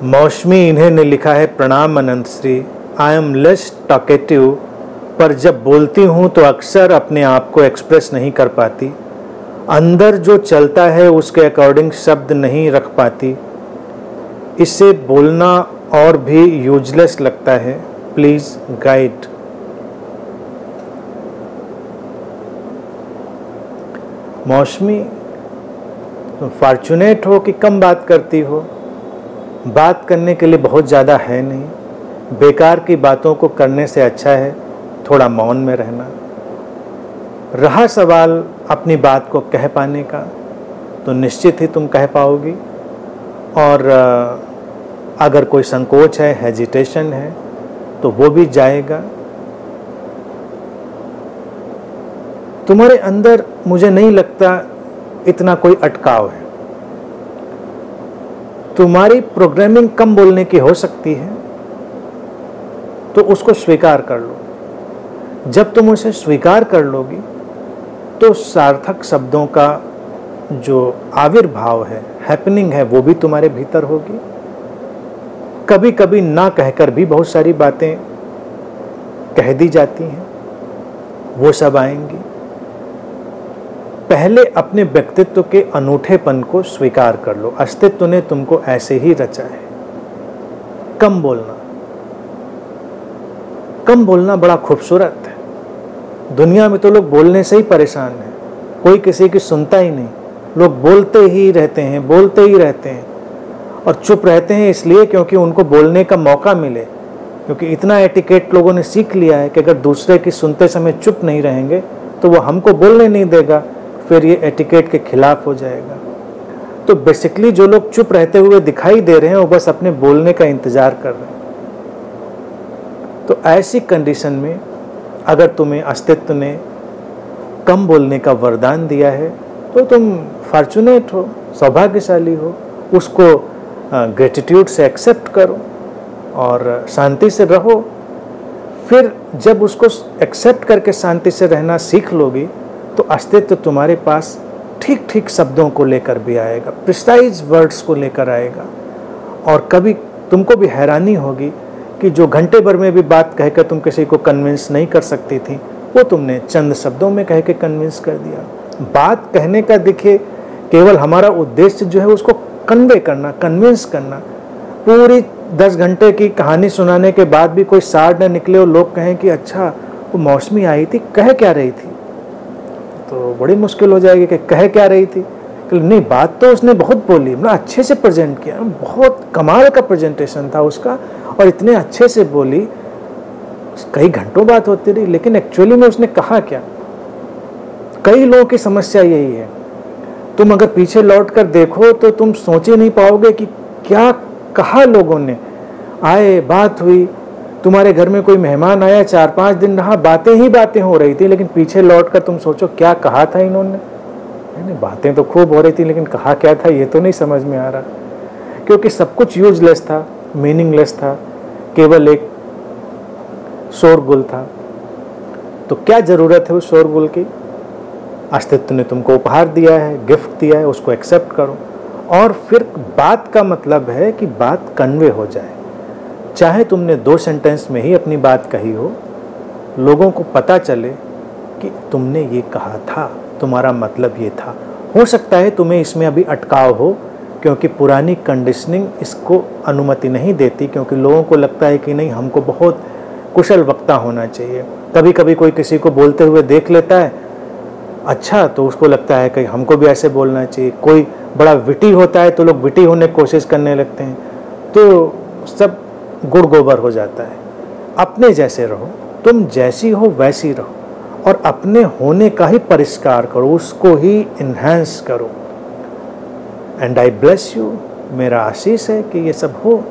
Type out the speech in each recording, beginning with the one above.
मौसमी इन्हें ने लिखा है, प्रणाम Anant Shri. I am less talkative, पर जब बोलती हूँ तो अक्सर अपने आप को एक्सप्रेस नहीं कर पाती। अंदर जो चलता है उसके अकॉर्डिंग शब्द नहीं रख पाती। इससे बोलना और भी यूजलेस लगता है। Please guide. मौसमी, तुम फॉर्चुनेट हो कि कम बात करती हो। बात करने के लिए बहुत ज़्यादा है नहीं। बेकार की बातों को करने से अच्छा है थोड़ा मौन में रहना। रहा सवाल अपनी बात को कह पाने का, तो निश्चित ही तुम कह पाओगी। और अगर कोई संकोच है, हेजिटेशन है, तो वो भी जाएगा। तुम्हारे अंदर मुझे नहीं लगता इतना कोई अटकाव है। तुम्हारी प्रोग्रामिंग कम बोलने की हो सकती है, तो उसको स्वीकार कर लो। जब तुम उसे स्वीकार कर लोगी तो सार्थक शब्दों का जो आविर्भाव है, हैपनिंग है, वो भी तुम्हारे भीतर होगी। कभी कभी ना कहकर भी बहुत सारी बातें कह दी जाती हैं, वो सब आएंगी। पहले अपने व्यक्तित्व के अनूठेपन को स्वीकार कर लो। अस्तित्व ने तुमको ऐसे ही रचा है। कम बोलना, कम बोलना बड़ा खूबसूरत है। दुनिया में तो लोग बोलने से ही परेशान हैं, कोई किसी की सुनता ही नहीं। लोग बोलते ही रहते हैं, बोलते ही रहते हैं, और चुप रहते हैं इसलिए क्योंकि उनको बोलने का मौका मिले। क्योंकि इतना एटिकेट लोगों ने सीख लिया है कि अगर दूसरे की सुनते समय चुप नहीं रहेंगे तो वो हमको बोलने नहीं देगा, फिर ये एटिकेट के खिलाफ हो जाएगा। तो बेसिकली जो लोग चुप रहते हुए दिखाई दे रहे हैं वो बस अपने बोलने का इंतजार कर रहे हैं। तो ऐसी कंडीशन में अगर तुम्हें अस्तित्व ने कम बोलने का वरदान दिया है तो तुम फॉर्चुनेट हो, सौभाग्यशाली हो। उसको ग्रेटिट्यूड से एक्सेप्ट करो और शांति से रहो। फिर जब उसको एक्सेप्ट करके शांति से रहना सीख लोगी तो अस्तित्व तुम्हारे पास ठीक ठीक शब्दों को लेकर भी आएगा, प्रिसाइज वर्ड्स को लेकर आएगा। और कभी तुमको भी हैरानी होगी कि जो घंटे भर में भी बात कहकर तुम किसी को कन्विंस नहीं कर सकती थी, वो तुमने चंद शब्दों में कह के कन्विंस कर दिया। बात कहने का देखिए केवल हमारा उद्देश्य जो है उसको कन्वे करना, कन्विंस करना। पूरी 10 घंटे की कहानी सुनाने के बाद भी कोई सार न निकले और लोग कहें कि अच्छा वो मौसमी आई थी, कह क्या रही थी, तो बड़ी मुश्किल हो जाएगी कि कह क्या रही थी। नहीं, बात तो उसने बहुत बोली, मतलब अच्छे से प्रेजेंट किया, बहुत कमाल का प्रेजेंटेशन था उसका, और इतने अच्छे से बोली, कई घंटों बात होती रही, लेकिन एक्चुअली में उसने कहा क्या। कई लोगों की समस्या यही है। तुम अगर पीछे लौट कर देखो तो तुम सोच ही नहीं पाओगे कि क्या कहा लोगों ने। आए, बात हुई, तुम्हारे घर में कोई मेहमान आया, 4-5 दिन रहा, बातें ही बातें हो रही थी, लेकिन पीछे लौटकर तुम सोचो क्या कहा था इन्होंने। नहीं, बातें तो खूब हो रही थी, लेकिन कहा क्या था ये तो नहीं समझ में आ रहा, क्योंकि सब कुछ यूजलेस था, मीनिंगलेस था, केवल एक शोरगुल था। तो क्या जरूरत है उस शोरगुल की। अस्तित्व ने तुमको उपहार दिया है, गिफ्ट दिया है, उसको एक्सेप्ट करो। और फिर बात का मतलब है कि बात कन्वे हो जाए। चाहे तुमने 2 सेंटेंस में ही अपनी बात कही हो, लोगों को पता चले कि तुमने ये कहा था, तुम्हारा मतलब ये था। हो सकता है तुम्हें इसमें अभी अटकाव हो, क्योंकि पुरानी कंडीशनिंग इसको अनुमति नहीं देती, क्योंकि लोगों को लगता है कि नहीं, हमको बहुत कुशल वक्ता होना चाहिए। कभी कभी कोई किसी को बोलते हुए देख लेता है, अच्छा, तो उसको लगता है कि हमको भी ऐसे बोलना चाहिए। कोई बड़ा विटी होता है तो लोग विटी होने की कोशिश करने लगते हैं, तो सब गुड़ गोबर हो जाता है। अपने जैसे रहो, तुम जैसी हो वैसी रहो, और अपने होने का ही परिष्कार करो, उसको ही इन्हांस करो। एंड आई ब्लेस यू, मेरा आशीष है कि ये सब हो।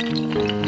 है।